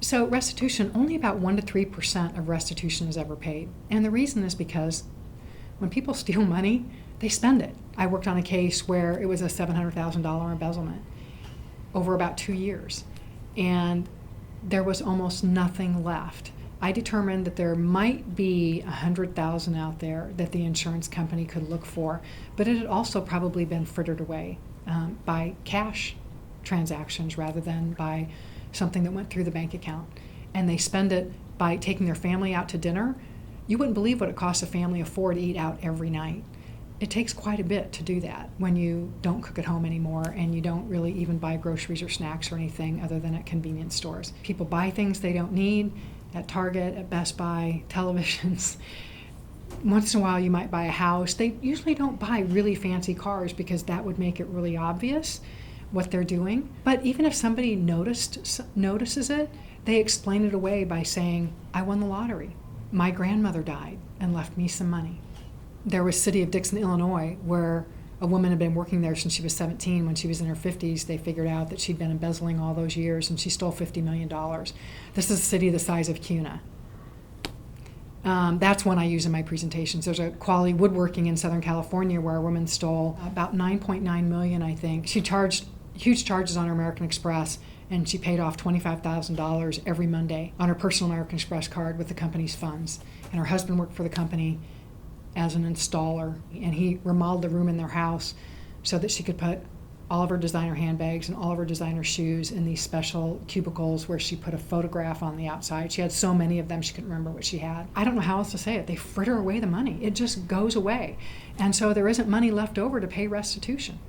So restitution, only about 1% to 3% of restitution is ever paid. And the reason is because when people steal money, they spend it. I worked on a case where it was a $700,000 embezzlement over about 2 years. And there was almost nothing left. I determined that there might be 100,000 out there that the insurance company could look for, but it had also probably been frittered away by cash transactions rather than by something that went through the bank account. And they spend it by taking their family out to dinner. You wouldn't believe what it costs a family of 4 to eat out every night. It takes quite a bit to do that when you don't cook at home anymore and you don't really even buy groceries or snacks or anything other than at convenience stores. People buy things they don't need at Target, at Best Buy, televisions. Once in a while you might buy a house. They usually don't buy really fancy cars because that would make it really obvious what they're doing. But even if somebody notices it, they explain it away by saying, I won the lottery. My grandmother died and left me some money. There was City of Dixon, Illinois, where a woman had been working there since she was 17. When she was in her 50s, they figured out that she'd been embezzling all those years, and she stole $50 million. This is a city the size of Cuna. That's one I use in my presentations. There's a Quality Woodworking in Southern California where a woman stole about $9.9 million, I think. She charged huge charges on her American Express, and she paid off $25,000 every Monday on her personal American Express card with the company's funds. And her husband worked for the company as an installer, and he remodeled the room in their house so that she could put all of her designer handbags and all of her designer shoes in these special cubicles where she put a photograph on the outside. She had so many of them she couldn't remember what she had. I don't know how else to say it. They fritter away the money. It just goes away. And so there isn't money left over to pay restitution.